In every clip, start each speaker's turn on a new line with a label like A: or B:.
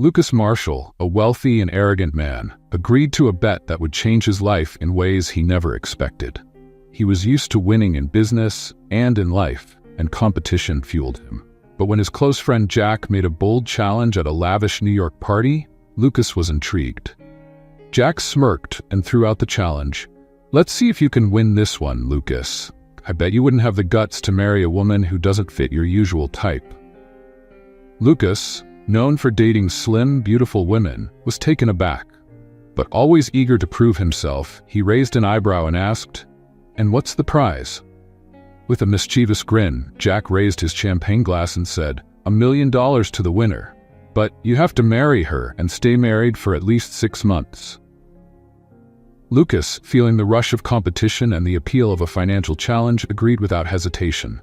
A: Lucas Marshall, a wealthy and arrogant man, agreed to a bet that would change his life in ways he never expected. He was used to winning in business and in life, and competition fueled him. But when his close friend Jack made a bold challenge at a lavish New York party, Lucas was intrigued. Jack smirked and threw out the challenge. "Let's see if you can win this one, Lucas. I bet you wouldn't have the guts to marry a woman who doesn't fit your usual type." Lucas, known for dating slim, beautiful women, was taken aback. But always eager to prove himself, he raised an eyebrow and asked, "And what's the prize?" With a mischievous grin, Jack raised his champagne glass and said, $1 million to the winner. But you have to marry her and stay married for at least 6 months. Lucas, feeling the rush of competition and the appeal of a financial challenge, agreed without hesitation.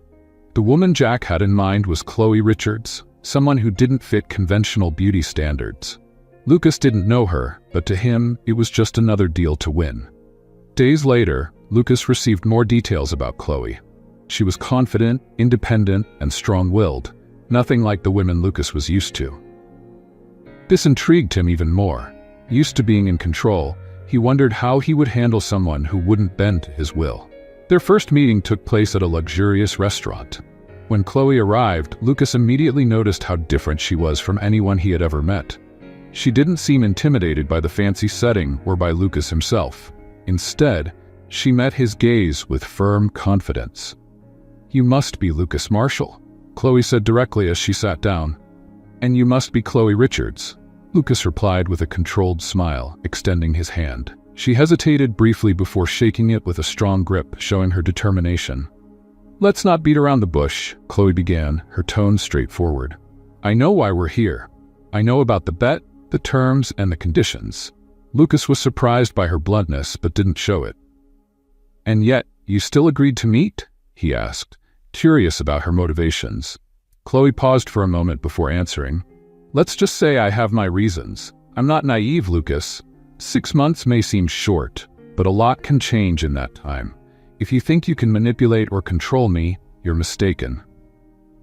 A: The woman Jack had in mind was Chloe Richards, someone who didn't fit conventional beauty standards. Lucas didn't know her, but to him, it was just another deal to win. Days later, Lucas received more details about Chloe. She was confident, independent, and strong-willed, nothing like the women Lucas was used to. This intrigued him even more. Used to being in control, he wondered how he would handle someone who wouldn't bend to his will. Their first meeting took place at a luxurious restaurant. When Chloe arrived, Lucas immediately noticed how different she was from anyone he had ever met. She didn't seem intimidated by the fancy setting or by Lucas himself. Instead, she met his gaze with firm confidence. "You must be Lucas Marshall," Chloe said directly as she sat down. "And you must be Chloe Richards," Lucas replied with a controlled smile, extending his hand. She hesitated briefly before shaking it with a strong grip, showing her determination. "Let's not beat around the bush," Chloe began, her tone straightforward. "I know why we're here. I know about the bet, the terms, and the conditions." Lucas was surprised by her bluntness, but didn't show it. "And yet, you still agreed to meet?" he asked, curious about her motivations. Chloe paused for a moment before answering. "Let's just say I have my reasons. I'm not naive, Lucas. 6 months may seem short, but a lot can change in that time. If you think you can manipulate or control me, you're mistaken."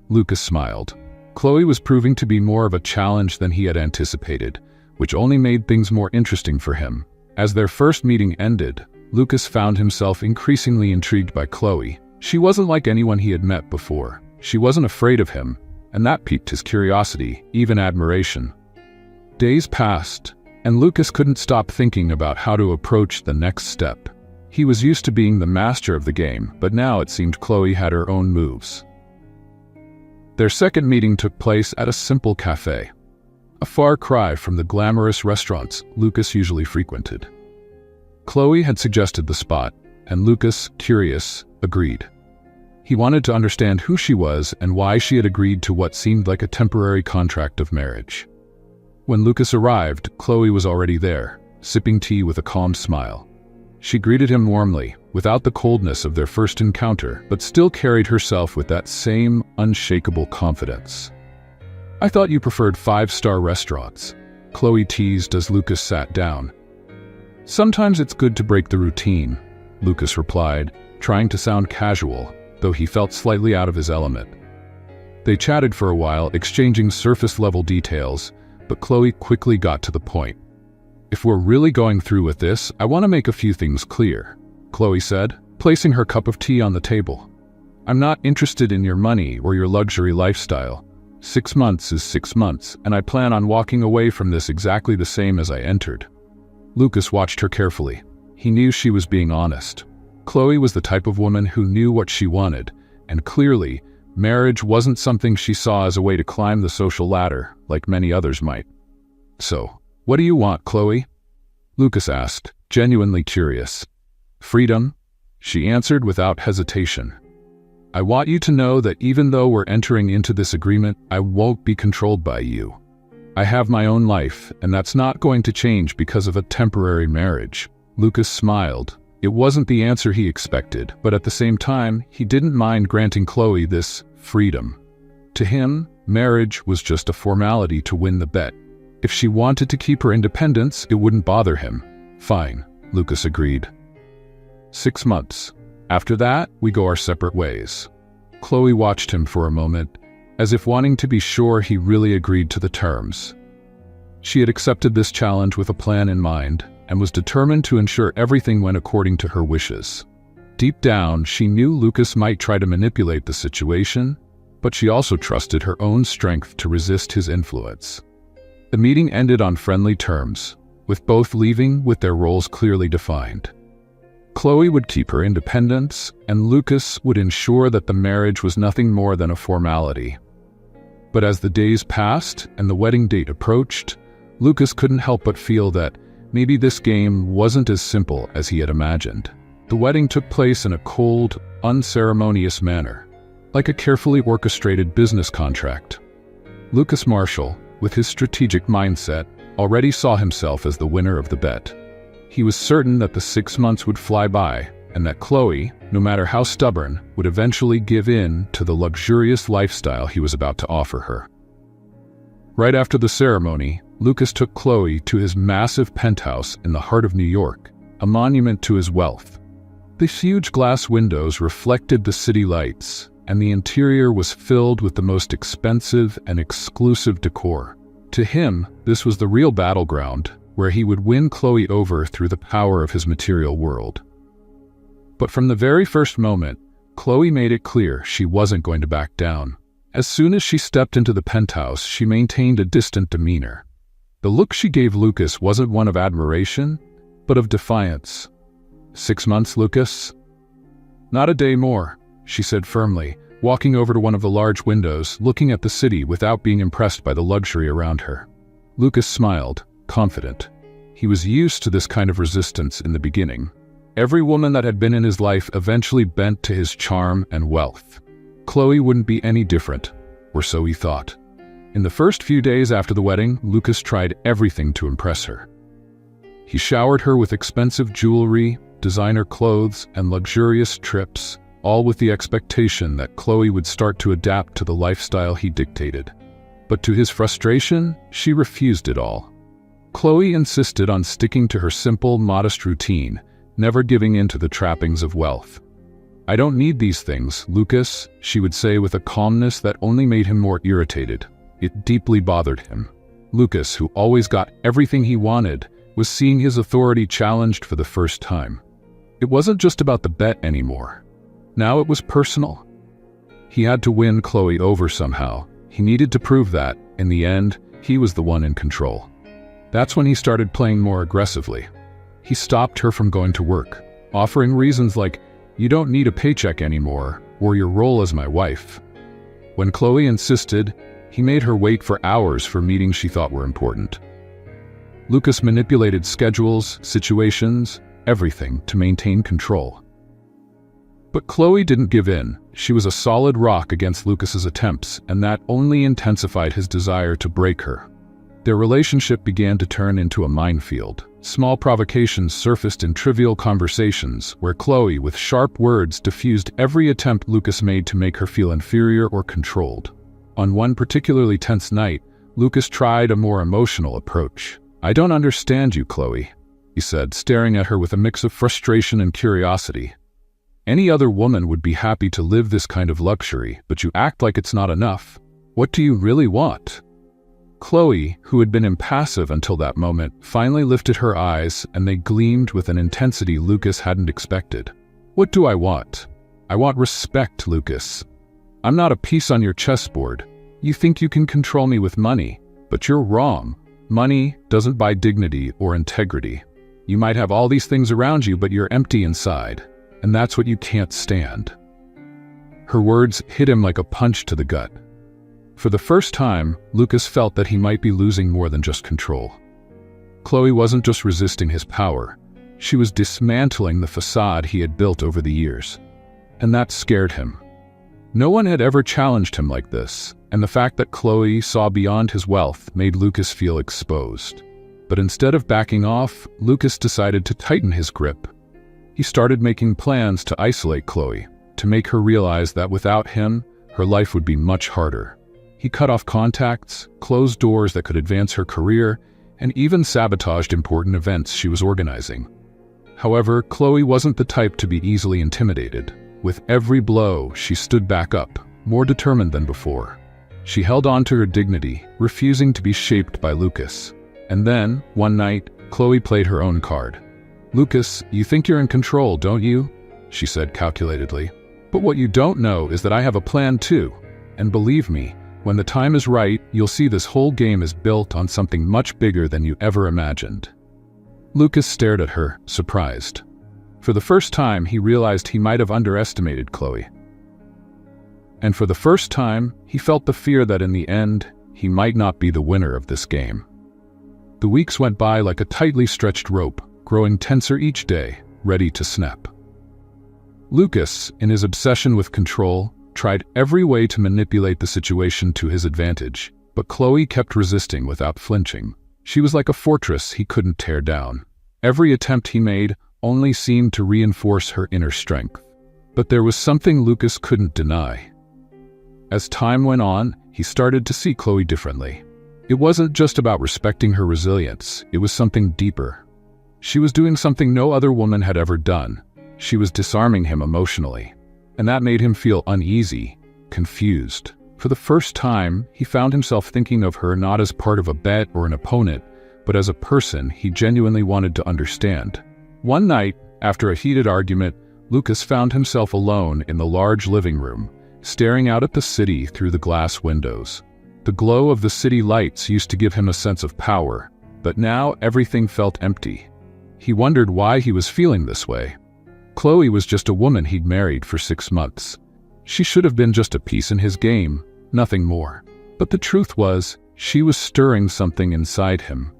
A: Lucas smiled. Chloe was proving to be more of a challenge than he had anticipated, which only made things more interesting for him. As their first meeting ended, Lucas found himself increasingly intrigued by Chloe. She wasn't like anyone he had met before. She wasn't afraid of him, and that piqued his curiosity, even admiration. Days passed, and Lucas couldn't stop thinking about how to approach the next step. He was used to being the master of the game, but now it seemed Chloe had her own moves. Their second meeting took place at a simple cafe, a far cry from the glamorous restaurants Lucas usually frequented. Chloe had suggested the spot, and Lucas, curious, agreed. He wanted to understand who she was and why she had agreed to what seemed like a temporary contract of marriage. When Lucas arrived, Chloe was already there, sipping tea with a calm smile. She greeted him warmly, without the coldness of their first encounter, but still carried herself with that same unshakable confidence. "I thought you preferred 5-star restaurants," Chloe teased as Lucas sat down. "Sometimes it's good to break the routine," Lucas replied, trying to sound casual, though he felt slightly out of his element. They chatted for a while, exchanging surface-level details, but Chloe quickly got to the point. "If we're really going through with this, I want to make a few things clear," Chloe said, placing her cup of tea on the table. "I'm not interested in your money or your luxury lifestyle. 6 months is 6 months, and I plan on walking away from this exactly the same as I entered." Lucas watched her carefully. He knew she was being honest. Chloe was the type of woman who knew what she wanted, and clearly, marriage wasn't something she saw as a way to climb the social ladder, like many others might. "So, what do you want, Chloe?" Lucas asked, genuinely curious. "Freedom," she answered without hesitation. "I want you to know that even though we're entering into this agreement, I won't be controlled by you. I have my own life, and that's not going to change because of a temporary marriage." Lucas smiled. It wasn't the answer he expected, but at the same time, he didn't mind granting Chloe this freedom. To him, marriage was just a formality to win the bet. If she wanted to keep her independence, it wouldn't bother him. "Fine," Lucas agreed. 6 months. After that, we go our separate ways. Chloe watched him for a moment, as if wanting to be sure he really agreed to the terms. She had accepted this challenge with a plan in mind and was determined to ensure everything went according to her wishes. Deep down, she knew Lucas might try to manipulate the situation, but she also trusted her own strength to resist his influence. The meeting ended on friendly terms, with both leaving with their roles clearly defined. Chloe would keep her independence, and Lucas would ensure that the marriage was nothing more than a formality. But as the days passed and the wedding date approached, Lucas couldn't help but feel that maybe this game wasn't as simple as he had imagined. The wedding took place in a cold, unceremonious manner, like a carefully orchestrated business contract. Lucas Marshall, with his strategic mindset, already saw himself as the winner of the bet. He was certain that the 6 months would fly by, and that Chloe, no matter how stubborn, would eventually give in to the luxurious lifestyle he was about to offer her. Right after the ceremony, Lucas took Chloe to his massive penthouse in the heart of New York, a monument to his wealth. The huge glass windows reflected the city lights, and the interior was filled with the most expensive and exclusive decor. To him, this was the real battleground, where he would win Chloe over through the power of his material world. But from the very first moment, Chloe made it clear she wasn't going to back down. As soon as she stepped into the penthouse, she maintained a distant demeanor. The look she gave Lucas wasn't one of admiration, but of defiance. 6 months, Lucas? Not a day more, she said firmly, walking over to one of the large windows, looking at the city without being impressed by the luxury around her. Lucas smiled, confident. He was used to this kind of resistance in the beginning. Every woman that had been in his life eventually bent to his charm and wealth. Chloe wouldn't be any different, or so he thought. In the first few days after the wedding, Lucas tried everything to impress her. He showered her with expensive jewelry, designer clothes, and luxurious trips, all with the expectation that Chloe would start to adapt to the lifestyle he dictated. But to his frustration, she refused it all. Chloe insisted on sticking to her simple, modest routine, never giving in to the trappings of wealth. "I don't need these things, Lucas," she would say with a calmness that only made him more irritated. It deeply bothered him. Lucas, who always got everything he wanted, was seeing his authority challenged for the first time. It wasn't just about the bet anymore. Now it was personal. He had to win Chloe over somehow. He needed to prove that, in the end, he was the one in control. That's when he started playing more aggressively. He stopped her from going to work, offering reasons like, "You don't need a paycheck anymore," or "Your role as my wife." When Chloe insisted, he made her wait for hours for meetings she thought were important. Lucas manipulated schedules, situations, everything to maintain control. But Chloe didn't give in. She was a solid rock against Lucas's attempts, and that only intensified his desire to break her. Their relationship began to turn into a minefield. Small provocations surfaced in trivial conversations, where Chloe, with sharp words, diffused every attempt Lucas made to make her feel inferior or controlled. On one particularly tense night, Lucas tried a more emotional approach. "I don't understand you, Chloe," he said, staring at her with a mix of frustration and curiosity. "Any other woman would be happy to live this kind of luxury, but you act like it's not enough. What do you really want?" Chloe, who had been impassive until that moment, finally lifted her eyes, and they gleamed with an intensity Lucas hadn't expected. "What do I want? I want respect, Lucas. I'm not a piece on your chessboard. You think you can control me with money, but you're wrong. Money doesn't buy dignity or integrity. You might have all these things around you, but you're empty inside, and that's what you can't stand." Her words hit him like a punch to the gut. For the first time, Lucas felt that he might be losing more than just control. Chloe wasn't just resisting his power. She was dismantling the facade he had built over the years. And that scared him. No one had ever challenged him like this, and the fact that Chloe saw beyond his wealth made Lucas feel exposed. But instead of backing off, Lucas decided to tighten his grip. He started making plans to isolate Chloe, to make her realize that without him, her life would be much harder. He cut off contacts, closed doors that could advance her career, and even sabotaged important events she was organizing. However, Chloe wasn't the type to be easily intimidated. With every blow, she stood back up, more determined than before. She held on to her dignity, refusing to be shaped by Lucas. And then, one night, Chloe played her own card. "Lucas, you think you're in control, don't you?" she said calculatedly. "But what you don't know is that I have a plan too. And believe me, when the time is right, you'll see this whole game is built on something much bigger than you ever imagined." Lucas stared at her, surprised. For the first time, he realized he might have underestimated Chloe. And for the first time, he felt the fear that in the end, he might not be the winner of this game. The weeks went by like a tightly stretched rope, growing tenser each day, ready to snap. Lucas, in his obsession with control, tried every way to manipulate the situation to his advantage, but Chloe kept resisting without flinching. She was like a fortress he couldn't tear down. Every attempt he made only seemed to reinforce her inner strength. But there was something Lucas couldn't deny. As time went on, he started to see Chloe differently. It wasn't just about respecting her resilience, it was something deeper. She was doing something no other woman had ever done. She was disarming him emotionally. And that made him feel uneasy, confused. For the first time, he found himself thinking of her not as part of a bet or an opponent, but as a person he genuinely wanted to understand. One night, after a heated argument, Lucas found himself alone in the large living room, staring out at the city through the glass windows. The glow of the city lights used to give him a sense of power, but now everything felt empty. He wondered why he was feeling this way. Chloe was just a woman he'd married for 6 months. She should have been just a piece in his game, nothing more. But the truth was, she was stirring something inside him.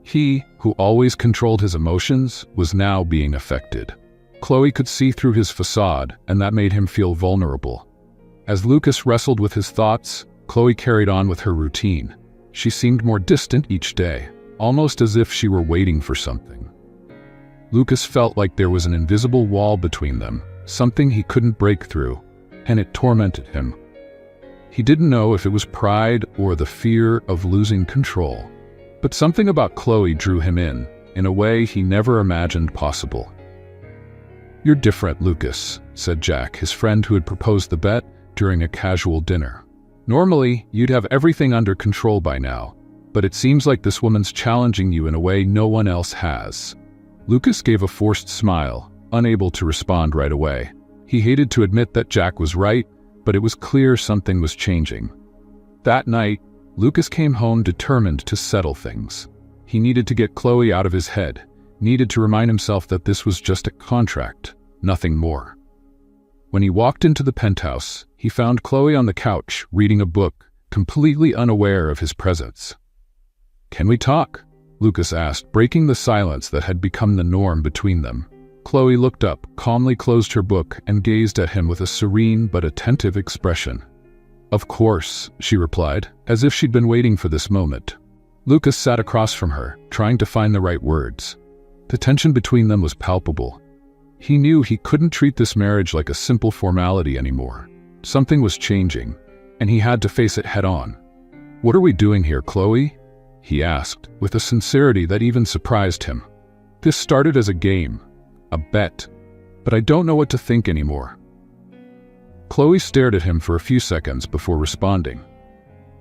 A: He, who always controlled his emotions, was now being affected. Chloe could see through his facade, and that made him feel vulnerable. As Lucas wrestled with his thoughts, Chloe carried on with her routine. She seemed more distant each day, almost as if she were waiting for something. Lucas felt like there was an invisible wall between them, something he couldn't break through, and it tormented him. He didn't know if it was pride or the fear of losing control. But something about Chloe drew him in a way he never imagined possible. "You're different, Lucas," said Jack, his friend who had proposed the bet, during a casual dinner. "Normally, you'd have everything under control by now, but it seems like this woman's challenging you in a way no one else has." Lucas gave a forced smile, unable to respond right away. He hated to admit that Jack was right, but it was clear something was changing. That night, Lucas came home determined to settle things. He needed to get Chloe out of his head, needed to remind himself that this was just a contract, nothing more. When he walked into the penthouse, he found Chloe on the couch, reading a book, completely unaware of his presence. "Can we talk?" Lucas asked, breaking the silence that had become the norm between them. Chloe looked up, calmly closed her book, and gazed at him with a serene but attentive expression. "Of course," she replied, as if she'd been waiting for this moment. Lucas sat across from her, trying to find the right words. The tension between them was palpable. He knew he couldn't treat this marriage like a simple formality anymore. Something was changing, and he had to face it head-on. "What are we doing here, Chloe?" he asked, with a sincerity that even surprised him. "This started as a game, a bet, but I don't know what to think anymore." Chloe stared at him for a few seconds before responding.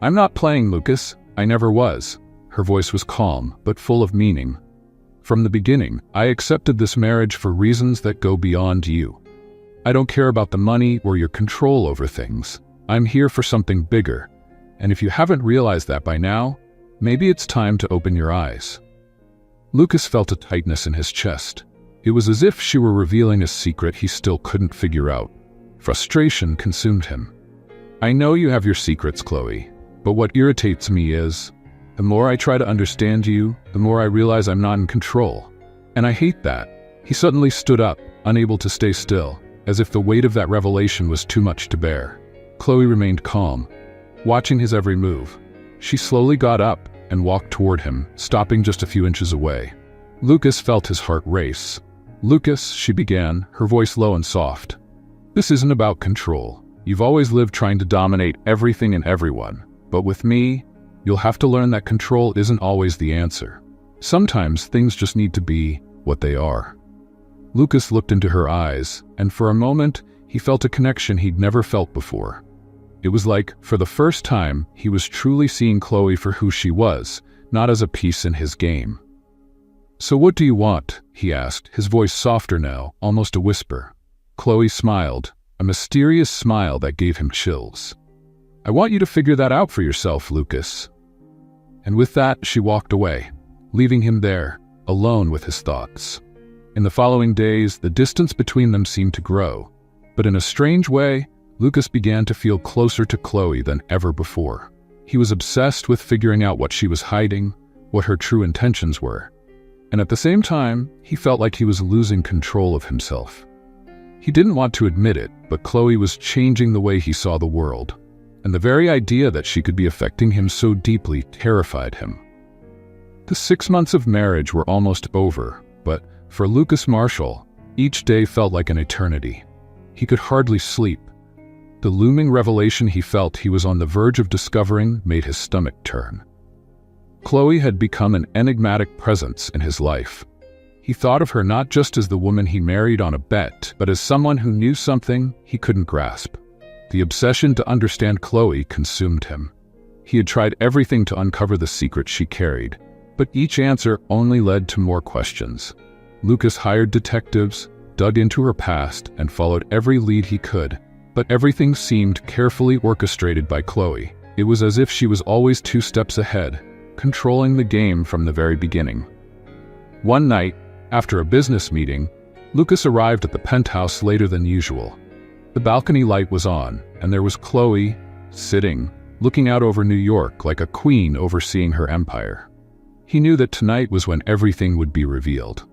A: "I'm not playing, Lucas. I never was." Her voice was calm, but full of meaning. "From the beginning, I accepted this marriage for reasons that go beyond you. I don't care about the money or your control over things. I'm here for something bigger, and if you haven't realized that by now, maybe it's time to open your eyes." Lucas felt a tightness in his chest. It was as if she were revealing a secret he still couldn't figure out. Frustration consumed him. "I know you have your secrets, Chloe, but what irritates me is, the more I try to understand you, the more I realize I'm not in control. And I hate that." He suddenly stood up, unable to stay still, as if the weight of that revelation was too much to bear. Chloe remained calm, watching his every move. She slowly got up and walked toward him, stopping just a few inches away. Lucas felt his heart race. "Lucas," she began, her voice low and soft. "This isn't about control. You've always lived trying to dominate everything and everyone. But with me, you'll have to learn that control isn't always the answer. Sometimes things just need to be what they are." Lucas looked into her eyes, and for a moment, he felt a connection he'd never felt before. It was like, for the first time, he was truly seeing Chloe for who she was, not as a piece in his game. "So what do you want?" he asked, his voice softer now, almost a whisper. Chloe smiled, a mysterious smile that gave him chills. "I want you to figure that out for yourself, Lucas." And with that, she walked away, leaving him there, alone with his thoughts. In the following days, the distance between them seemed to grow, but in a strange way, Lucas began to feel closer to Chloe than ever before. He was obsessed with figuring out what she was hiding, what her true intentions were. And at the same time, he felt like he was losing control of himself. He didn't want to admit it, but Chloe was changing the way he saw the world, and the very idea that she could be affecting him so deeply terrified him. The 6 months of marriage were almost over, but for Lucas Marshall, each day felt like an eternity. He could hardly sleep. The looming revelation he felt he was on the verge of discovering made his stomach turn. Chloe had become an enigmatic presence in his life. He thought of her not just as the woman he married on a bet, but as someone who knew something he couldn't grasp. The obsession to understand Chloe consumed him. He had tried everything to uncover the secret she carried, but each answer only led to more questions. Lucas hired detectives, dug into her past, and followed every lead he could, but everything seemed carefully orchestrated by Chloe. It was as if she was always 2 steps ahead, controlling the game from the very beginning. One night, after a business meeting, Lucas arrived at the penthouse later than usual. The balcony light was on, and there was Chloe, sitting, looking out over New York like a queen overseeing her empire. He knew that tonight was when everything would be revealed.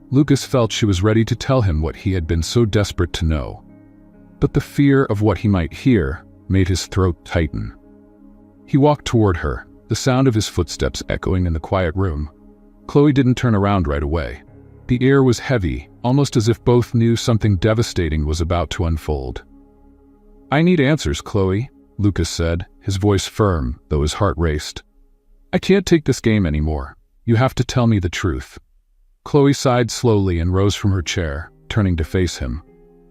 A: Lucas felt she was ready to tell him what he had been so desperate to know. But the fear of what he might hear made his throat tighten. He walked toward her, the sound of his footsteps echoing in the quiet room. Chloe didn't turn around right away. The air was heavy, almost as if both knew something devastating was about to unfold. "I need answers, Chloe," Lucas said, his voice firm, though his heart raced. "I can't take this game anymore. You have to tell me the truth." Chloe sighed slowly and rose from her chair, turning to face him.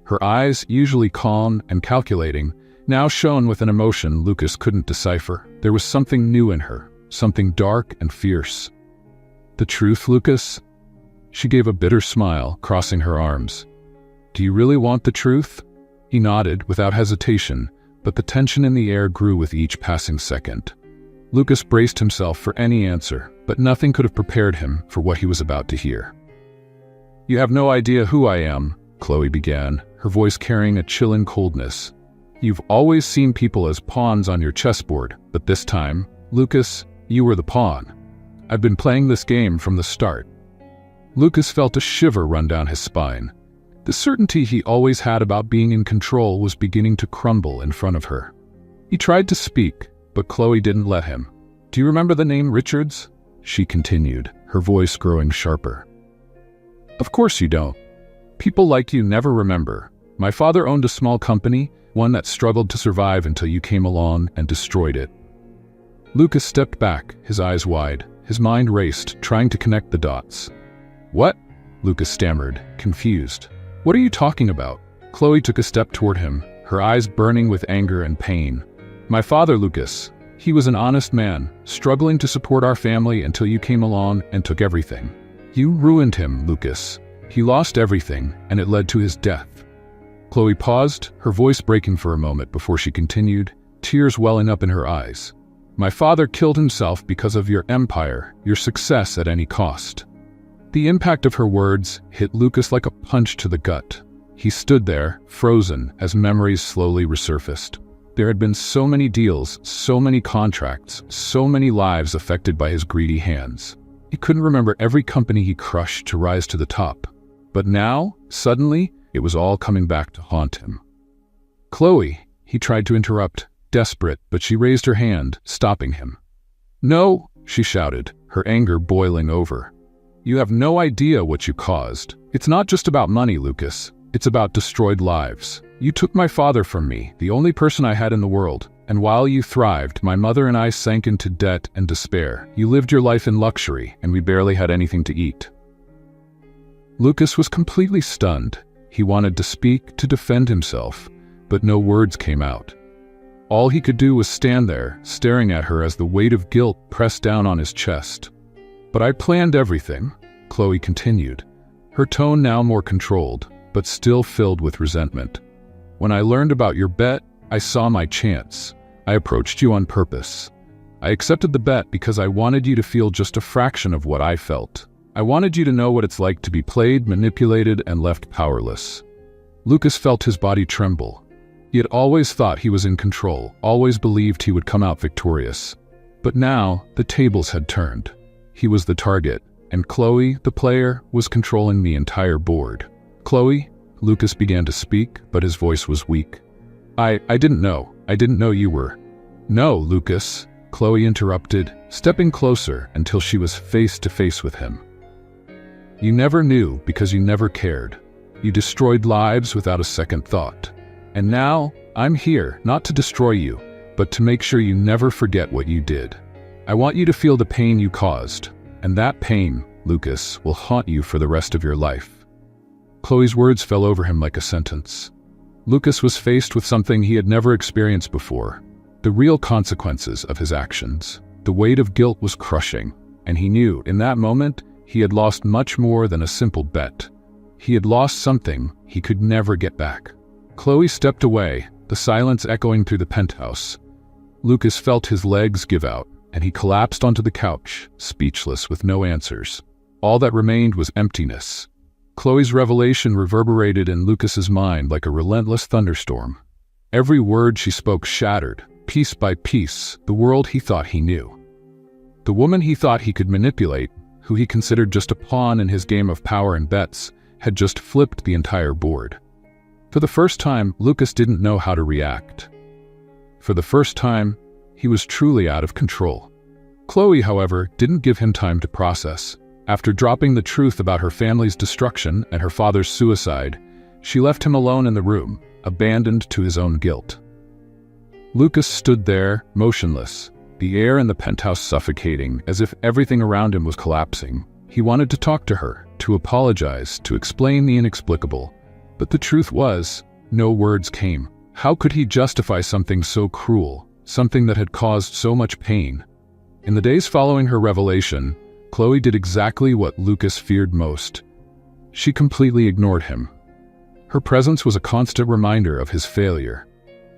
A: Her eyes, usually calm and calculating, now shone with an emotion Lucas couldn't decipher. There was something new in her, something dark and fierce. "The truth, Lucas?" She gave a bitter smile, crossing her arms. "Do you really want the truth?" He nodded without hesitation, but the tension in the air grew with each passing second. Lucas braced himself for any answer, but nothing could have prepared him for what he was about to hear. "You have no idea who I am," Chloe began, her voice carrying a chilling coldness. "You've always seen people as pawns on your chessboard, but this time, Lucas, you were the pawn. I've been playing this game from the start." Lucas felt a shiver run down his spine. The certainty he always had about being in control was beginning to crumble in front of her. He tried to speak, but Chloe didn't let him. "Do you remember the name Richards?" she continued, her voice growing sharper. "Of course you don't. People like you never remember. My father owned a small company, one that struggled to survive until you came along and destroyed it." Lucas stepped back, his eyes wide. His mind raced, trying to connect the dots. "What?" Lucas stammered, confused. "What are you talking about?" Chloe took a step toward him, her eyes burning with anger and pain. "My father, Lucas. He was an honest man, struggling to support our family until you came along and took everything. You ruined him, Lucas. He lost everything, and it led to his death." Chloe paused, her voice breaking for a moment before she continued, tears welling up in her eyes. "My father killed himself because of your empire, your success at any cost." The impact of her words hit Lucas like a punch to the gut. He stood there, frozen, as memories slowly resurfaced. There had been so many deals, so many contracts, so many lives affected by his greedy hands. He couldn't remember every company he crushed to rise to the top. But now, suddenly, it was all coming back to haunt him. "Chloe," he tried to interrupt, desperate, but she raised her hand, stopping him. "No," she shouted, her anger boiling over. "You have no idea what you caused. It's not just about money, Lucas. It's about destroyed lives. You took my father from me, the only person I had in the world, and while you thrived, my mother and I sank into debt and despair. You lived your life in luxury, and we barely had anything to eat." Lucas was completely stunned. He wanted to speak, to defend himself, but no words came out. All he could do was stand there, staring at her as the weight of guilt pressed down on his chest. "But I planned everything," Chloe continued, her tone now more controlled, but still filled with resentment. "When I learned about your bet, I saw my chance. I approached you on purpose. I accepted the bet because I wanted you to feel just a fraction of what I felt. I wanted you to know what it's like to be played, manipulated, and left powerless." Lucas felt his body tremble. He had always thought he was in control, always believed he would come out victorious. But now, the tables had turned. He was the target, and Chloe, the player, was controlling the entire board. "Chloe," Lucas began to speak, but his voice was weak. I didn't know. I didn't know you were." "No, Lucas," Chloe interrupted, stepping closer until she was face to face with him. "You never knew because you never cared. You destroyed lives without a second thought. And now, I'm here, not to destroy you, but to make sure you never forget what you did. I want you to feel the pain you caused, and that pain, Lucas, will haunt you for the rest of your life." Chloe's words fell over him like a sentence. Lucas was faced with something he had never experienced before, the real consequences of his actions. The weight of guilt was crushing, and he knew, in that moment, he had lost much more than a simple bet. He had lost something he could never get back. Chloe stepped away, the silence echoing through the penthouse. Lucas felt his legs give out, and he collapsed onto the couch, speechless with no answers. All that remained was emptiness. Chloe's revelation reverberated in Lucas's mind like a relentless thunderstorm. Every word she spoke shattered, piece by piece, the world he thought he knew. The woman he thought he could manipulate, who he considered just a pawn in his game of power and bets, had just flipped the entire board. For the first time, Lucas didn't know how to react. For the first time, he was truly out of control. Chloe, however, didn't give him time to process. After dropping the truth about her family's destruction and her father's suicide, she left him alone in the room, abandoned to his own guilt. Lucas stood there, motionless, the air in the penthouse suffocating, as if everything around him was collapsing. He wanted to talk to her, to apologize, to explain the inexplicable. But the truth was, no words came. How could he justify something so cruel, something that had caused so much pain? In the days following her revelation, Chloe did exactly what Lucas feared most. She completely ignored him. Her presence was a constant reminder of his failure.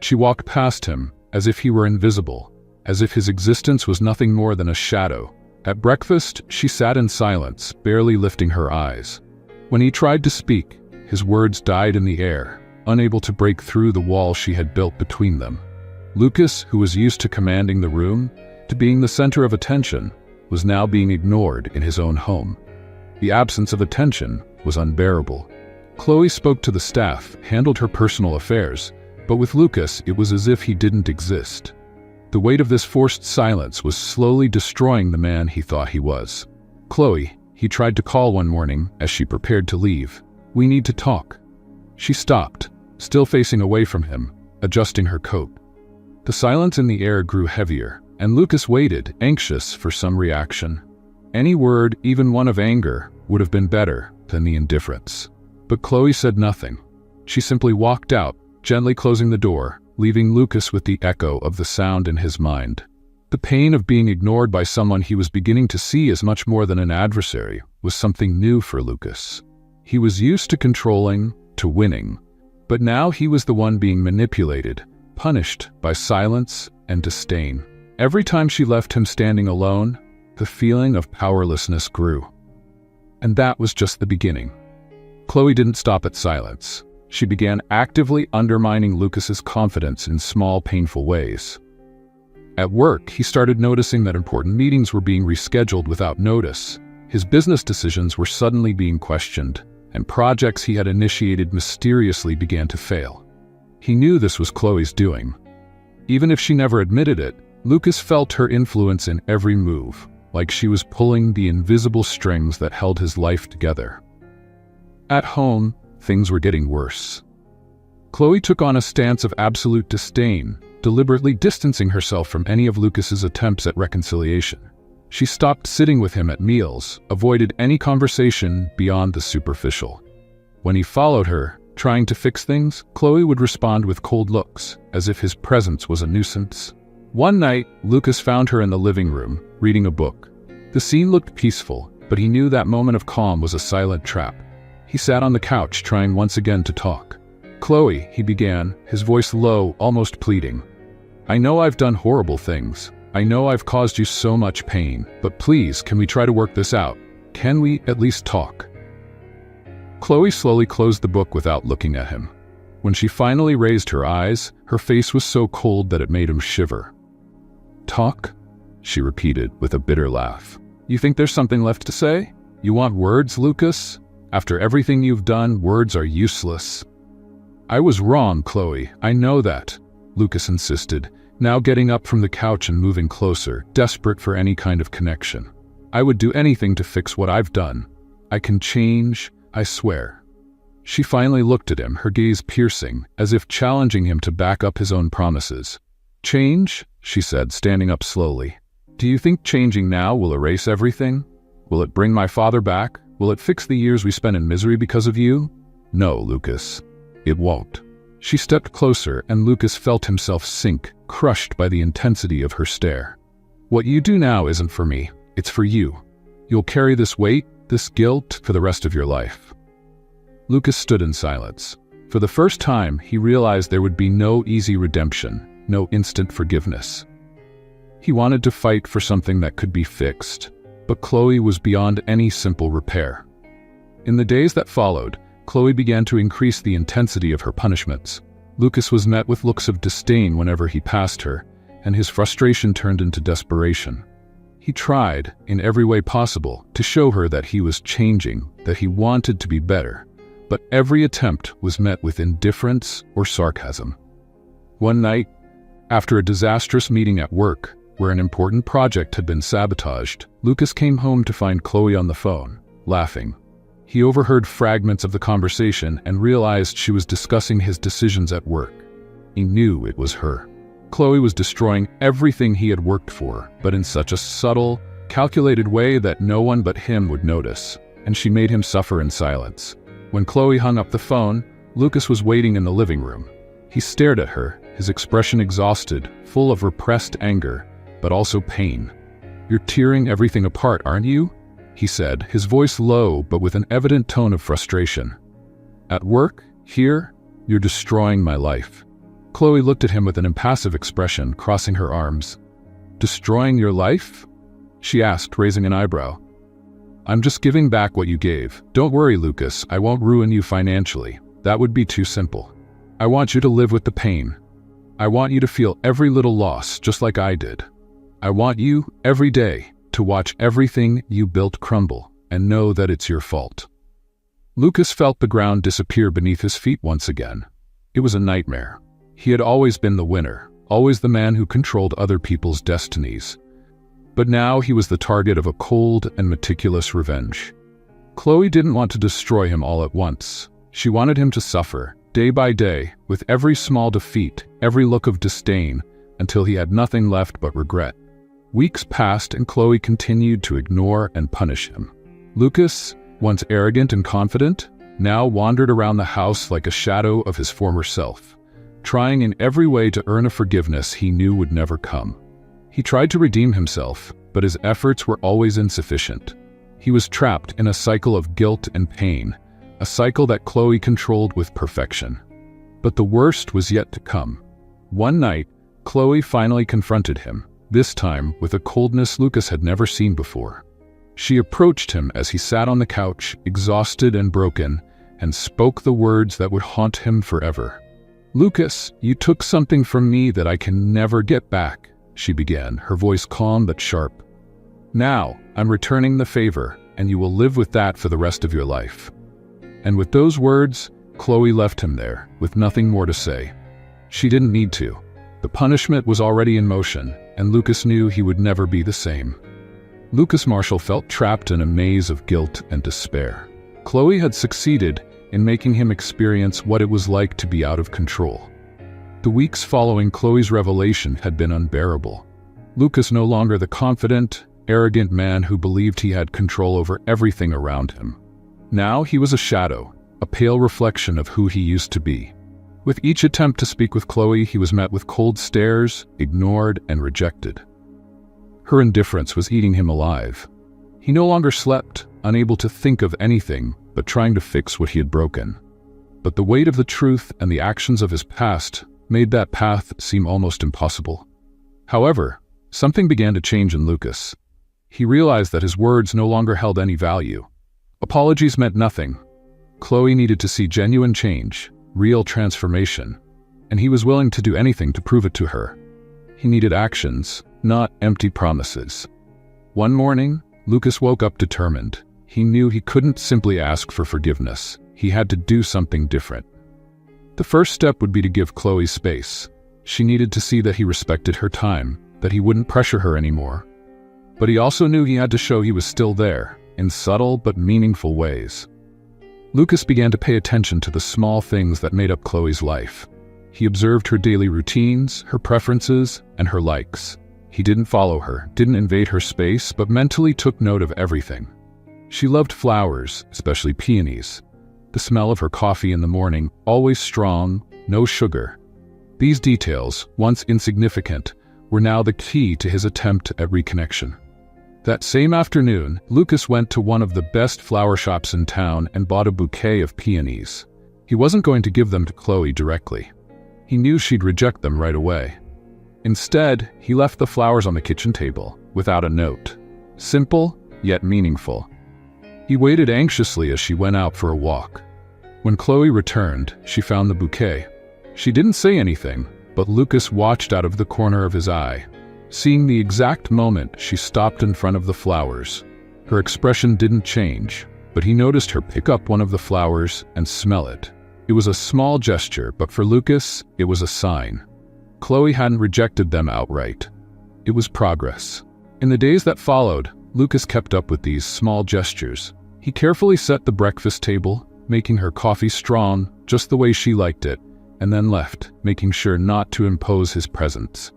A: She walked past him, as if he were invisible, as if his existence was nothing more than a shadow. At breakfast, she sat in silence, barely lifting her eyes. When he tried to speak, his words died in the air, unable to break through the wall she had built between them. Lucas, who was used to commanding the room, to being the center of attention, was now being ignored in his own home. The absence of attention was unbearable. Chloe spoke to the staff, handled her personal affairs, but with Lucas it was as if he didn't exist. The weight of this forced silence was slowly destroying the man he thought he was. "Chloe," he tried to call one morning as she prepared to leave. "We need to talk." She stopped, still facing away from him, adjusting her coat. The silence in the air grew heavier, and Lucas waited, anxious for some reaction. Any word, even one of anger, would have been better than the indifference. But Chloe said nothing. She simply walked out, gently closing the door, leaving Lucas with the echo of the sound in his mind. The pain of being ignored by someone he was beginning to see as much more than an adversary was something new for Lucas. He was used to controlling, to winning, but now he was the one being manipulated, punished by silence and disdain. Every time she left him standing alone, the feeling of powerlessness grew. And that was just the beginning. Chloe didn't stop at silence. She began actively undermining Lucas's confidence in small, painful ways. At work, he started noticing that important meetings were being rescheduled without notice. His business decisions were suddenly being questioned, and projects he had initiated mysteriously began to fail. He knew this was Chloe's doing. Even if she never admitted it, Lucas felt her influence in every move, like she was pulling the invisible strings that held his life together. At home, things were getting worse. Chloe took on a stance of absolute disdain, deliberately distancing herself from any of Lucas's attempts at reconciliation. She stopped sitting with him at meals, avoided any conversation beyond the superficial. When he followed her, Trying to fix things, Chloe would respond with cold looks, as if his presence was a nuisance. One night, Lucas found her in the living room, reading a book. The scene looked peaceful, but he knew that moment of calm was a silent trap. He sat on the couch, trying once again to talk. "Chloe," he began, his voice low, almost pleading. "I know I've done horrible things. I know I've caused you so much pain, but please, can we try to work this out? Can we at least talk?" Chloe slowly closed the book without looking at him. When she finally raised her eyes, her face was so cold that it made him shiver. "Talk?" she repeated with a bitter laugh. "You think there's something left to say? You want words, Lucas? After everything you've done, words are useless." "I was wrong, Chloe, I know that," Lucas insisted, now getting up from the couch and moving closer, desperate for any kind of connection. "I would do anything to fix what I've done. I can change, I swear." She finally looked at him, her gaze piercing, as if challenging him to back up his own promises. "Change?" she said, standing up slowly. "Do you think changing now will erase everything? Will it bring my father back? Will it fix the years we spent in misery because of you? No, Lucas, it won't." She stepped closer, and Lucas felt himself sink, crushed by the intensity of her stare. "What you do now isn't for me, it's for you. You'll carry this weight, this guilt, for the rest of your life." Lucas stood in silence. For the first time, he realized there would be no easy redemption, no instant forgiveness. He wanted to fight for something that could be fixed, but Chloe was beyond any simple repair. In the days that followed, Chloe began to increase the intensity of her punishments. Lucas was met with looks of disdain whenever he passed her, and his frustration turned into desperation. He tried, in every way possible, to show her that he was changing, that he wanted to be better, but every attempt was met with indifference or sarcasm. One night, after a disastrous meeting at work, where an important project had been sabotaged, Lucas came home to find Chloe on the phone, laughing. He overheard fragments of the conversation and realized she was discussing his decisions at work. He knew it was her. Chloe was destroying everything he had worked for, but in such a subtle, calculated way that no one but him would notice, and she made him suffer in silence. When Chloe hung up the phone, Lucas was waiting in the living room. He stared at her, his expression exhausted, full of repressed anger, but also pain. "You're tearing everything apart, aren't you?" he said, his voice low but with an evident tone of frustration. "At work? Here? You're destroying my life." Chloe looked at him with an impassive expression, crossing her arms. "Destroying your life?" she asked, raising an eyebrow. "I'm just giving back what you gave. Don't worry, Lucas, I won't ruin you financially. That would be too simple. I want you to live with the pain. I want you to feel every little loss, just like I did. I want you, every day, to watch everything you built crumble and know that it's your fault." Lucas felt the ground disappear beneath his feet once again. It was a nightmare. He had always been the winner, always the man who controlled other people's destinies. But now he was the target of a cold and meticulous revenge. Chloe didn't want to destroy him all at once. She wanted him to suffer, day by day, with every small defeat, every look of disdain, until he had nothing left but regret. Weeks passed and Chloe continued to ignore and punish him. Lucas, once arrogant and confident, now wandered around the house like a shadow of his former self, trying in every way to earn a forgiveness he knew would never come. He tried to redeem himself, but his efforts were always insufficient. He was trapped in a cycle of guilt and pain, a cycle that Chloe controlled with perfection. But the worst was yet to come. One night, Chloe finally confronted him, this time with a coldness Lucas had never seen before. She approached him as he sat on the couch, exhausted and broken, and spoke the words that would haunt him forever. "Lucas, you took something from me that I can never get back," she began, her voice calm but sharp. "Now, I'm returning the favor, and you will live with that for the rest of your life." And with those words, Chloe left him there, with nothing more to say. She didn't need to. The punishment was already in motion, and Lucas knew he would never be the same. Lucas Marshall felt trapped in a maze of guilt and despair. Chloe had succeeded in making him experience what it was like to be out of control. The weeks following Chloe's revelation had been unbearable. Lucas no longer the confident, arrogant man who believed he had control over everything around him. Now he was a shadow, a pale reflection of who he used to be. With each attempt to speak with Chloe, he was met with cold stares, ignored, and rejected. Her indifference was eating him alive. He no longer slept, unable to think of anything but trying to fix what he had broken. But the weight of the truth and the actions of his past made that path seem almost impossible. However, something began to change in Lucas. He realized that his words no longer held any value. Apologies meant nothing. Chloe needed to see genuine change, real transformation, and he was willing to do anything to prove it to her. He needed actions, not empty promises. One morning, Lucas woke up determined. He knew he couldn't simply ask for forgiveness. He had to do something different. The first step would be to give Chloe space. She needed to see that he respected her time, that he wouldn't pressure her anymore. But he also knew he had to show he was still there, in subtle but meaningful ways. Lucas began to pay attention to the small things that made up Chloe's life. He observed her daily routines, her preferences, and her likes. He didn't follow her, didn't invade her space, but mentally took note of everything. She loved flowers, especially peonies. The smell of her coffee in the morning, always strong, no sugar. These details, once insignificant, were now the key to his attempt at reconnection. That same afternoon, Lucas went to one of the best flower shops in town and bought a bouquet of peonies. He wasn't going to give them to Chloe directly. He knew she'd reject them right away. Instead, he left the flowers on the kitchen table, without a note. Simple, yet meaningful. He waited anxiously as she went out for a walk. When Chloe returned, she found the bouquet. She didn't say anything, but Lucas watched out of the corner of his eye. Seeing the exact moment she stopped in front of the flowers. Her expression didn't change, but he noticed her pick up one of the flowers and smell it. It was a small gesture, but for Lucas, it was a sign. Chloe hadn't rejected them outright. It was progress. In the days that followed, Lucas kept up with these small gestures. He carefully set the breakfast table, making her coffee strong, just the way she liked it, and then left, making sure not to impose his presence.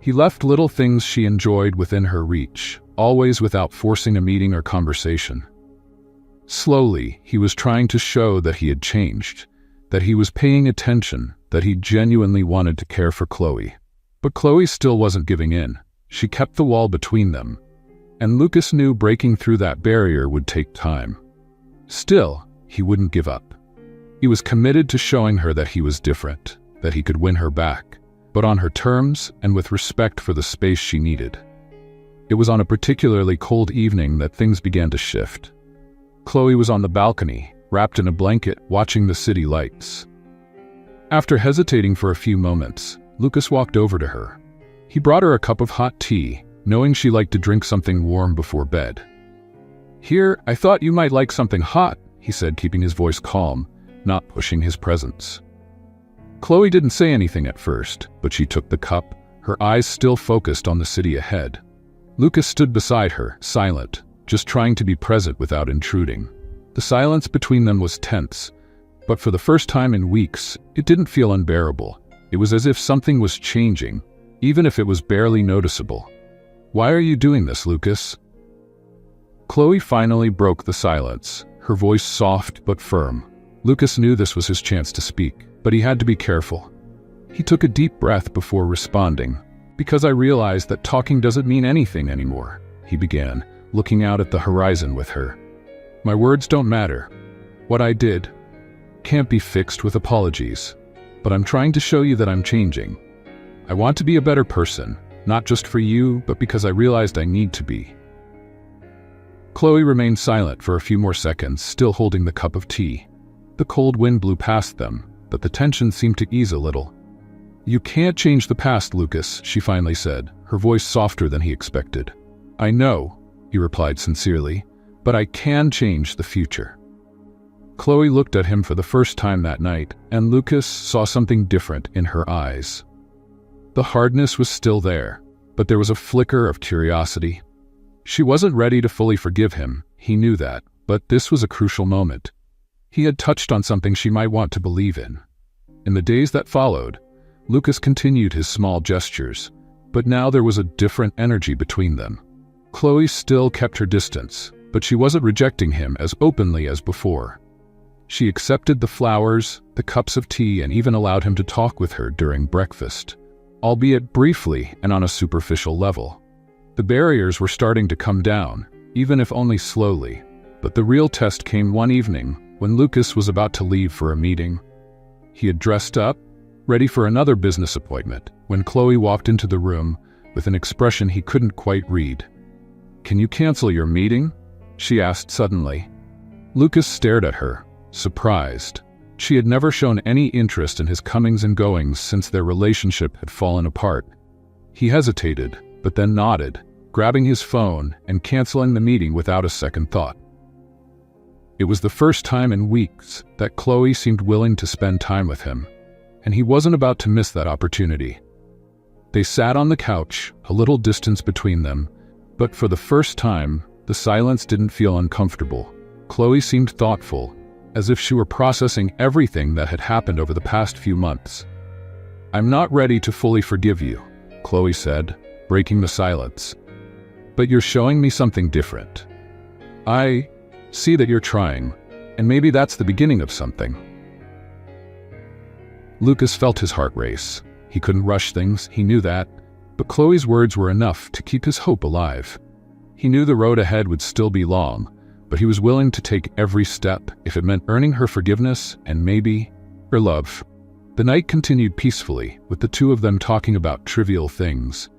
A: He left little things she enjoyed within her reach, always without forcing a meeting or conversation. Slowly, he was trying to show that he had changed, that he was paying attention, that he genuinely wanted to care for Chloe. But Chloe still wasn't giving in. She kept the wall between them, and Lucas knew breaking through that barrier would take time. Still, he wouldn't give up. He was committed to showing her that he was different, that he could win her back, but on her terms and with respect for the space she needed. It was on a particularly cold evening that things began to shift. Chloe was on the balcony, wrapped in a blanket, watching the city lights. After hesitating for a few moments, Lucas walked over to her. He brought her a cup of hot tea, knowing she liked to drink something warm before bed. "Here, I thought you might like something hot," he said, keeping his voice calm, not pushing his presence. Chloe didn't say anything at first, but she took the cup, her eyes still focused on the city ahead. Lucas stood beside her, silent, just trying to be present without intruding. The silence between them was tense, but for the first time in weeks, it didn't feel unbearable. It was as if something was changing, even if it was barely noticeable. "Why are you doing this, Lucas?" Chloe finally broke the silence, her voice soft but firm. Lucas knew this was his chance to speak, but he had to be careful. He took a deep breath before responding. "Because I realized that talking doesn't mean anything anymore," he began, looking out at the horizon with her. "My words don't matter. What I did can't be fixed with apologies, but I'm trying to show you that I'm changing. I want to be a better person, not just for you, but because I realized I need to be." Chloe remained silent for a few more seconds, still holding the cup of tea. The cold wind blew past them, but the tension seemed to ease a little. "You can't change the past, Lucas," she finally said, her voice softer than he expected. "I know," he replied sincerely, "but I can change the future." Chloe looked at him for the first time that night, and Lucas saw something different in her eyes. The hardness was still there, but there was a flicker of curiosity. She wasn't ready to fully forgive him, he knew that, but this was a crucial moment. He had touched on something she might want to believe in. In the days that followed, Lucas continued his small gestures, but now there was a different energy between them. Chloe still kept her distance, but she wasn't rejecting him as openly as before. She accepted the flowers, the cups of tea, and even allowed him to talk with her during breakfast, albeit briefly and on a superficial level. The barriers were starting to come down, even if only slowly, but the real test came one evening when Lucas was about to leave for a meeting. He had dressed up, ready for another business appointment, when Chloe walked into the room with an expression he couldn't quite read. "Can you cancel your meeting?" she asked suddenly. Lucas stared at her, surprised. She had never shown any interest in his comings and goings since their relationship had fallen apart. He hesitated, but then nodded, grabbing his phone and canceling the meeting without a second thought. It was the first time in weeks that Chloe seemed willing to spend time with him, and he wasn't about to miss that opportunity. They sat on the couch, a little distance between them, but for the first time, the silence didn't feel uncomfortable. Chloe seemed thoughtful, as if she were processing everything that had happened over the past few months. "I'm not ready to fully forgive you," Chloe said, breaking the silence. "But you're showing me something different. I see that you're trying, and maybe that's the beginning of something." Lucas felt his heart race. He couldn't rush things, he knew that, but Chloe's words were enough to keep his hope alive. He knew the road ahead would still be long, but he was willing to take every step if it meant earning her forgiveness and maybe her love. The night continued peacefully, with the two of them talking about trivial things.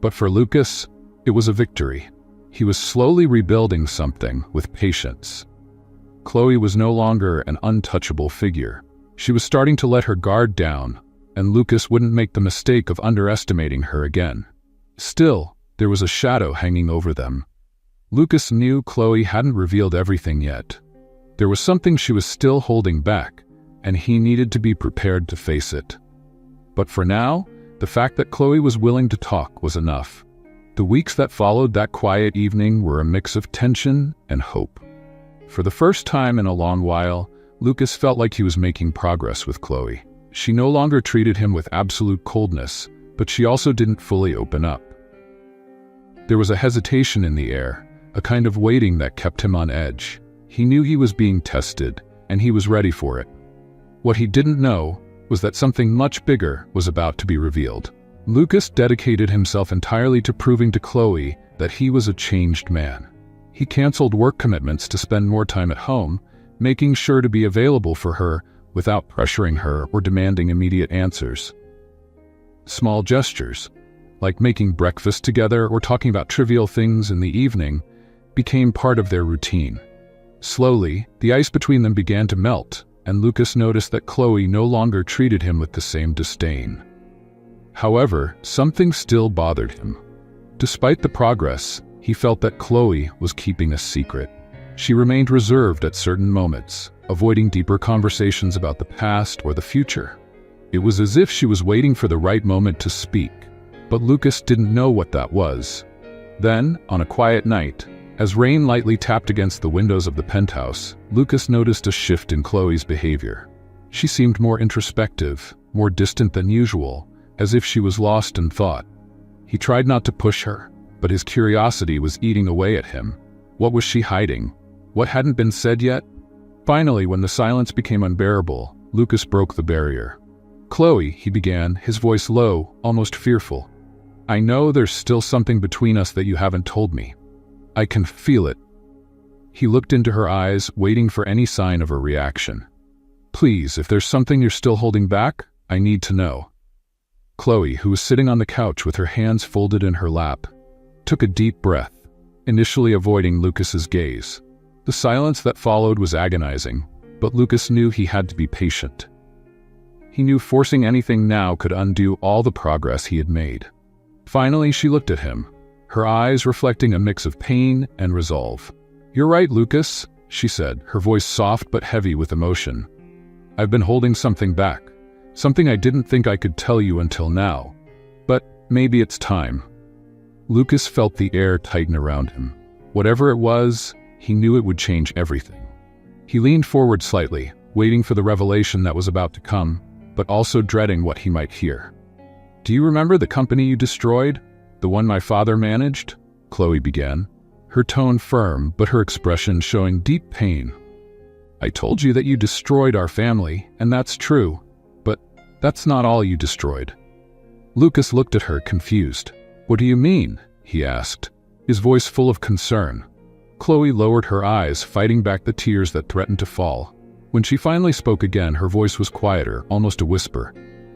A: But for Lucas, it was a victory. He was slowly rebuilding something with patience. Chloe was no longer an untouchable figure. She was starting to let her guard down, and Lucas wouldn't make the mistake of underestimating her again. Still, there was a shadow hanging over them. Lucas knew Chloe hadn't revealed everything yet. There was something she was still holding back, and he needed to be prepared to face it. But for now, the fact that Chloe was willing to talk was enough. The weeks that followed that quiet evening were a mix of tension and hope. For the first time in a long while, Lucas felt like he was making progress with Chloe. She no longer treated him with absolute coldness, but she also didn't fully open up. There was a hesitation in the air, a kind of waiting that kept him on edge. He knew he was being tested, and he was ready for it. What he didn't know was that something much bigger was about to be revealed. Lucas dedicated himself entirely to proving to Chloe that he was a changed man. He canceled work commitments to spend more time at home, making sure to be available for her without pressuring her or demanding immediate answers. Small gestures, like making breakfast together or talking about trivial things in the evening, became part of their routine. Slowly, the ice between them began to melt, and Lucas noticed that Chloe no longer treated him with the same disdain. However, something still bothered him. Despite the progress, he felt that Chloe was keeping a secret. She remained reserved at certain moments, avoiding deeper conversations about the past or the future. It was as if she was waiting for the right moment to speak, but Lucas didn't know what that was. Then, on a quiet night, as rain lightly tapped against the windows of the penthouse, Lucas noticed a shift in Chloe's behavior. She seemed more introspective, more distant than usual, as if she was lost in thought. He tried not to push her, but his curiosity was eating away at him. What was she hiding? What hadn't been said yet? Finally, when the silence became unbearable, Lucas broke the barrier. "Chloe," he began, his voice low, almost fearful. "I know there's still something between us that you haven't told me. I can feel it." He looked into her eyes, waiting for any sign of a reaction. "Please, if there's something you're still holding back, I need to know." Chloe, who was sitting on the couch with her hands folded in her lap, took a deep breath, initially avoiding Lucas's gaze. The silence that followed was agonizing, but Lucas knew he had to be patient. He knew forcing anything now could undo all the progress he had made. Finally, she looked at him, her eyes reflecting a mix of pain and resolve. "You're right, Lucas," she said, her voice soft but heavy with emotion. "I've been holding something back, something I didn't think I could tell you until now. But maybe it's time." Lucas felt the air tighten around him. Whatever it was, he knew it would change everything. He leaned forward slightly, waiting for the revelation that was about to come, but also dreading what he might hear. "Do you remember the company you destroyed? The one my father managed?" Chloe began, her tone firm but her expression showing deep pain. I told you that you destroyed our family, and that's true. But that's not all you destroyed." Lucas looked at her, confused. "What do you mean?" he asked, his voice full of concern. Chloe lowered her eyes, fighting back the tears that threatened to fall. When she finally spoke again, her voice was quieter, almost a whisper.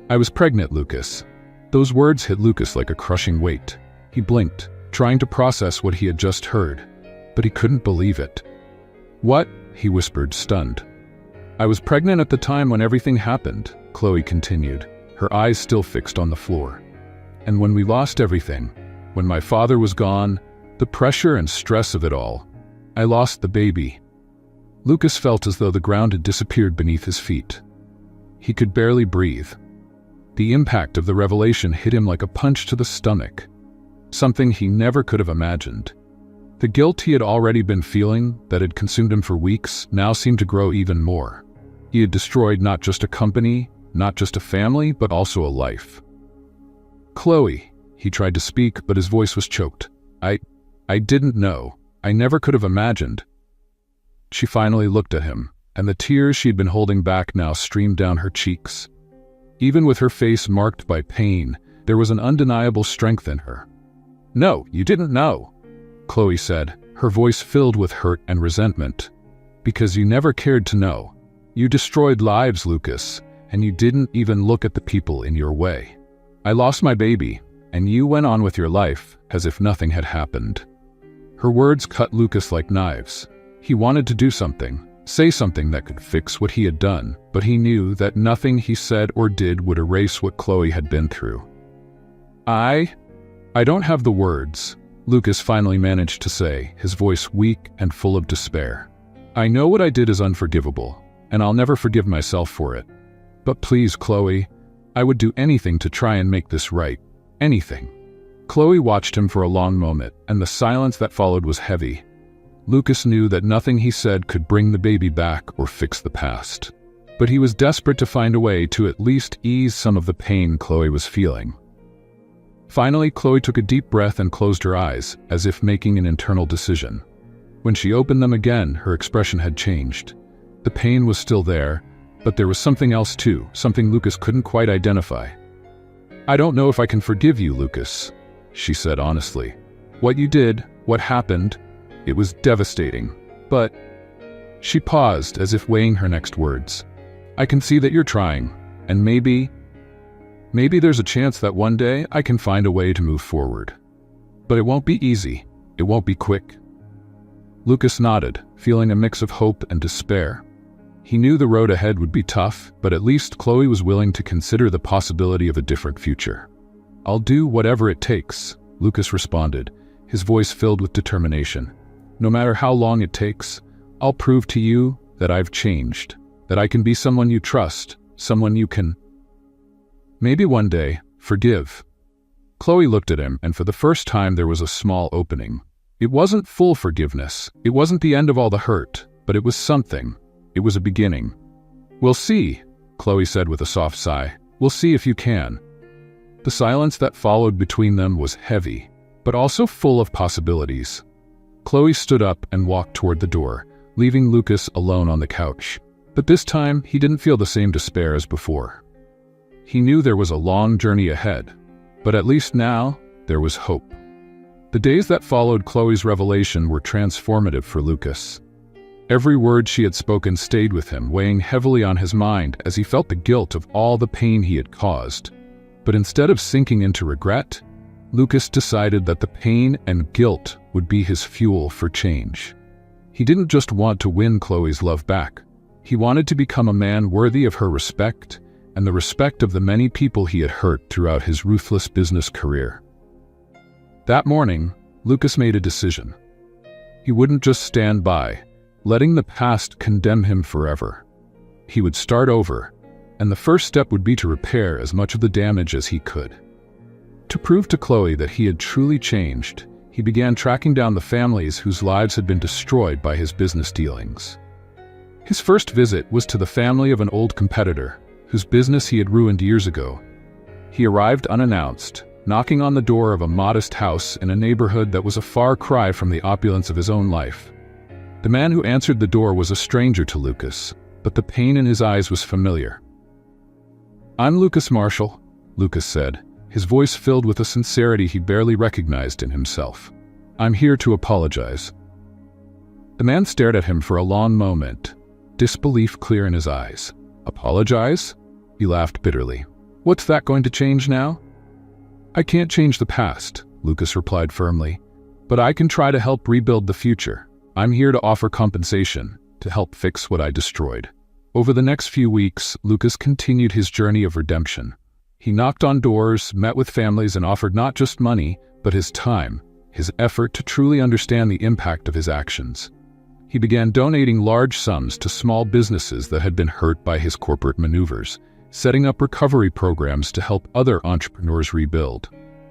A: "I was pregnant, Lucas." Those words hit Lucas like a crushing weight. He blinked, trying to process what he had just heard, but he couldn't believe it. "What?" he whispered, stunned. "I was pregnant at the time when everything happened," Chloe continued, her eyes still fixed on the floor. "And when we lost everything, when my father was gone, the pressure and stress of it all, I lost the baby." Lucas felt as though the ground had disappeared beneath his feet. He could barely breathe. The impact of the revelation hit him like a punch to the stomach, something he never could have imagined. The guilt he had already been feeling, that had consumed him for weeks, now seemed to grow even more. He had destroyed not just a company, not just a family, but also a life. "Chloe," he tried to speak, but his voice was choked. I didn't know. I never could have imagined." She finally looked at him, and the tears she'd been holding back now streamed down her cheeks. Even with her face marked by pain, there was an undeniable strength in her. "No, you didn't know," Chloe said, her voice filled with hurt and resentment. "Because you never cared to know. You destroyed lives, Lucas, and you didn't even look at the people in your way. I lost my baby, and you went on with your life as if nothing had happened." Her words cut Lucas like knives. He wanted to do something, say something that could fix what he had done, but he knew that nothing he said or did would erase what Chloe had been through. I don't have the words," Lucas finally managed to say, his voice weak and full of despair. "I know what I did is unforgivable, and I'll never forgive myself for it. But please, Chloe, I would do anything to try and make this right. Anything." Chloe watched him for a long moment, and the silence that followed was heavy. Lucas knew that nothing he said could bring the baby back or fix the past. But he was desperate to find a way to at least ease some of the pain Chloe was feeling. Finally, Chloe took a deep breath and closed her eyes, as if making an internal decision. When she opened them again, her expression had changed. The pain was still there, but there was something else too, something Lucas couldn't quite identify. "I don't know if I can forgive you, Lucas," she said honestly. "What you did, what happened, it was devastating. But..." She paused, as if weighing her next words. "I can see that you're trying, and maybe there's a chance that one day I can find a way to move forward. But it won't be easy. It won't be quick." Lucas nodded, feeling a mix of hope and despair. He knew the road ahead would be tough, but at least Chloe was willing to consider the possibility of a different future. "I'll do whatever it takes," Lucas responded, his voice filled with determination. "No matter how long it takes, I'll prove to you that I've changed, that I can be someone you trust, someone you can, maybe one day, forgive." Chloe looked at him, and for the first time there was a small opening. It wasn't full forgiveness, it wasn't the end of all the hurt, but it was something. It was a beginning. "We'll see," Chloe said with a soft sigh. "We'll see if you can." The silence that followed between them was heavy, but also full of possibilities. Chloe stood up and walked toward the door, leaving Lucas alone on the couch. But this time, he didn't feel the same despair as before. He knew there was a long journey ahead, but at least now, there was hope. The days that followed Chloe's revelation were transformative for Lucas. Every word she had spoken stayed with him, weighing heavily on his mind as he felt the guilt of all the pain he had caused. But instead of sinking into regret, Lucas decided that the pain and guilt would be his fuel for change. He didn't just want to win Chloe's love back. He wanted to become a man worthy of her respect and the respect of the many people he had hurt throughout his ruthless business career. That morning, Lucas made a decision. He wouldn't just stand by, letting the past condemn him forever. He would start over, and the first step would be to repair as much of the damage as he could. To prove to Chloe that he had truly changed, he began tracking down the families whose lives had been destroyed by his business dealings. His first visit was to the family of an old competitor, whose business he had ruined years ago. He arrived unannounced, knocking on the door of a modest house in a neighborhood that was a far cry from the opulence of his own life. The man who answered the door was a stranger to Lucas, but the pain in his eyes was familiar. "I'm Lucas Marshall," Lucas said, his voice filled with a sincerity he barely recognized in himself. "I'm here to apologize." The man stared at him for a long moment, disbelief clear in his eyes. "Apologize?" He laughed bitterly. "What's that going to change now?" "I can't change the past," Lucas replied firmly, "but I can try to help rebuild the future. I'm here to offer compensation, to help fix what I destroyed." Over the next few weeks, Lucas continued his journey of redemption. He knocked on doors, met with families, and offered not just money, but his time, his effort to truly understand the impact of his actions. He began donating large sums to small businesses that had been hurt by his corporate maneuvers, setting up recovery programs to help other entrepreneurs rebuild.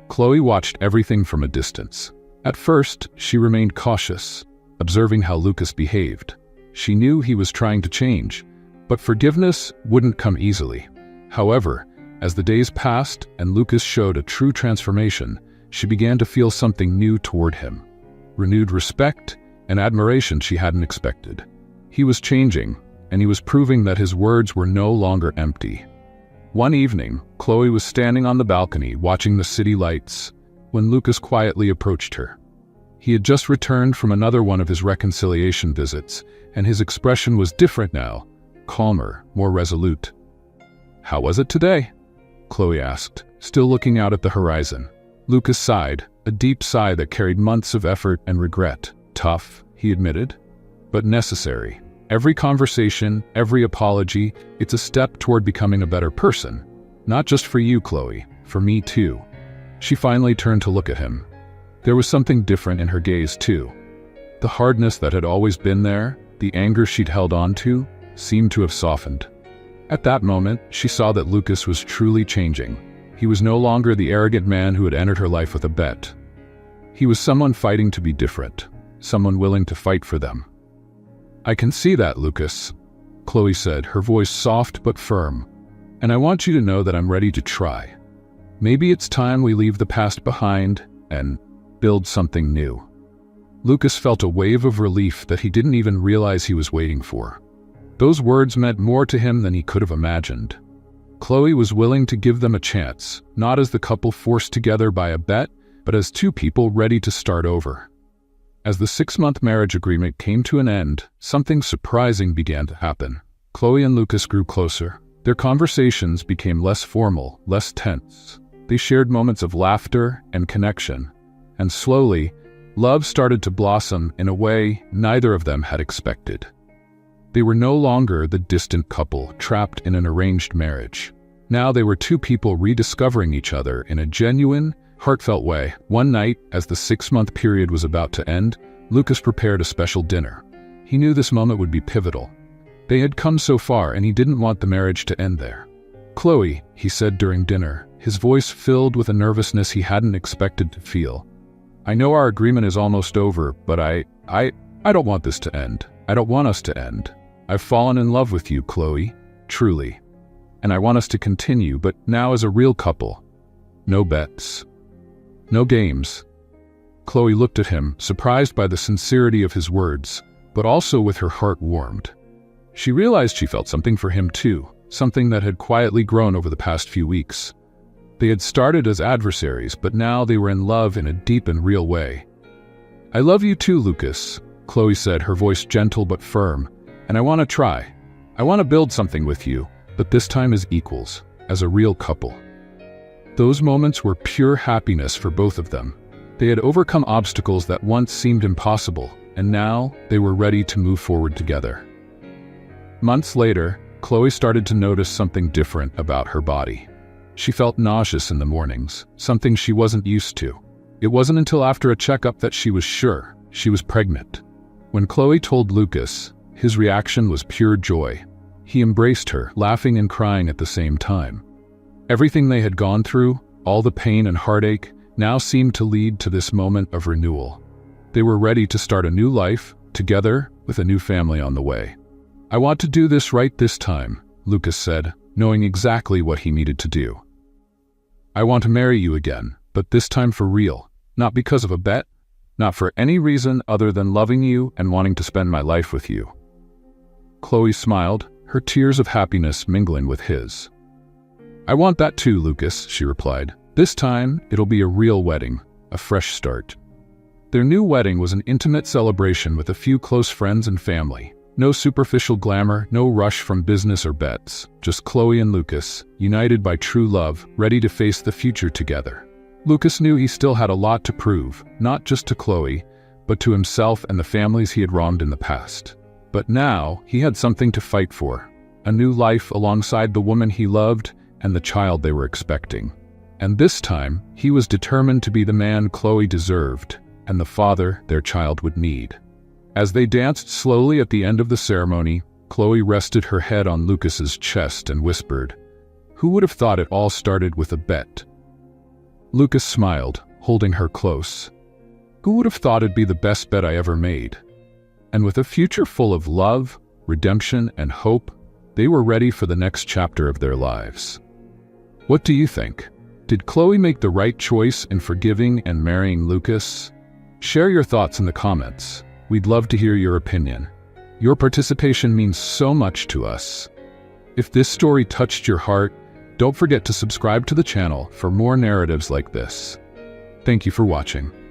A: Chloe watched everything from a distance. At first, she remained cautious, observing how Lucas behaved. She knew he was trying to change, but forgiveness wouldn't come easily. However, as the days passed and Lucas showed a true transformation, she began to feel something new toward him. Renewed respect and admiration she hadn't expected. He was changing, and he was proving that his words were no longer empty. One evening, Chloe was standing on the balcony watching the city lights when Lucas quietly approached her. He had just returned from another one of his reconciliation visits, and his expression was different now, calmer, more resolute. "How was it today?" Chloe asked, still looking out at the horizon. Lucas sighed, a deep sigh that carried months of effort and regret. "Tough," he admitted, "but necessary. Every conversation, every apology, it's a step toward becoming a better person. Not just for you, Chloe, for me too." She finally turned to look at him. There was something different in her gaze too. The hardness that had always been there, the anger she'd held on to, seemed to have softened. At that moment, she saw that Lucas was truly changing. He was no longer the arrogant man who had entered her life with a bet. He was someone fighting to be different, someone willing to fight for them. "I can see that, Lucas," Chloe said, her voice soft but firm. "And I want you to know that I'm ready to try. Maybe it's time we leave the past behind and build something new." Lucas felt a wave of relief that he didn't even realize he was waiting for. Those words meant more to him than he could have imagined. Chloe was willing to give them a chance, not as the couple forced together by a bet, but as two people ready to start over. As the 6-month marriage agreement came to an end, something surprising began to happen. Chloe and Lucas grew closer. Their conversations became less formal, less tense. They shared moments of laughter and connection. And slowly, love started to blossom in a way neither of them had expected. They were no longer the distant couple trapped in an arranged marriage. Now they were two people rediscovering each other in a genuine, heartfelt way. One night, as the 6-month period was about to end, Lucas prepared a special dinner. He knew this moment would be pivotal. They had come so far, and he didn't want the marriage to end there. "Chloe," he said during dinner, his voice filled with a nervousness he hadn't expected to feel. "I know our agreement is almost over, but I don't want this to end. I don't want us to end. I've fallen in love with you, Chloe, truly. And I want us to continue, but now as a real couple. No bets. No games." Chloe looked at him, surprised by the sincerity of his words, but also with her heart warmed. She realized she felt something for him too, something that had quietly grown over the past few weeks. They had started as adversaries, but now they were in love in a deep and real way. "I love you too, Lucas," Chloe said, her voice gentle but firm, "and I want to try. I want to build something with you, but this time as equals, as a real couple." Those moments were pure happiness for both of them. They had overcome obstacles that once seemed impossible, and now they were ready to move forward together. Months later, Chloe started to notice something different about her body. She felt nauseous in the mornings, something she wasn't used to. It wasn't until after a checkup that she was sure she was pregnant. When Chloe told Lucas, his reaction was pure joy. He embraced her, laughing and crying at the same time. Everything they had gone through, all the pain and heartache, now seemed to lead to this moment of renewal. They were ready to start a new life, together, with a new family on the way. "I want to do this right this time," Lucas said, knowing exactly what he needed to do. "I want to marry you again, but this time for real, not because of a bet, not for any reason other than loving you and wanting to spend my life with you." Chloe smiled, her tears of happiness mingling with his. "I want that too, Lucas," she replied. "This time, it'll be a real wedding, a fresh start." Their new wedding was an intimate celebration with a few close friends and family. No superficial glamour, no rush from business or bets. Just Chloe and Lucas, united by true love, ready to face the future together. Lucas knew he still had a lot to prove, not just to Chloe, but to himself and the families he had wronged in the past. But now, he had something to fight for. A new life alongside the woman he loved and the child they were expecting. And this time, he was determined to be the man Chloe deserved, and the father their child would need. As they danced slowly at the end of the ceremony, Chloe rested her head on Lucas's chest and whispered, "Who would have thought it all started with a bet?" Lucas smiled, holding her close. "Who would have thought it'd be the best bet I ever made?" And with a future full of love, redemption, and hope, they were ready for the next chapter of their lives. What do you think? Did Chloe make the right choice in forgiving and marrying Lucas? Share your thoughts in the comments. We'd love to hear your opinion. Your participation means so much to us. If this story touched your heart, don't forget to subscribe to the channel for more narratives like this. Thank you for watching.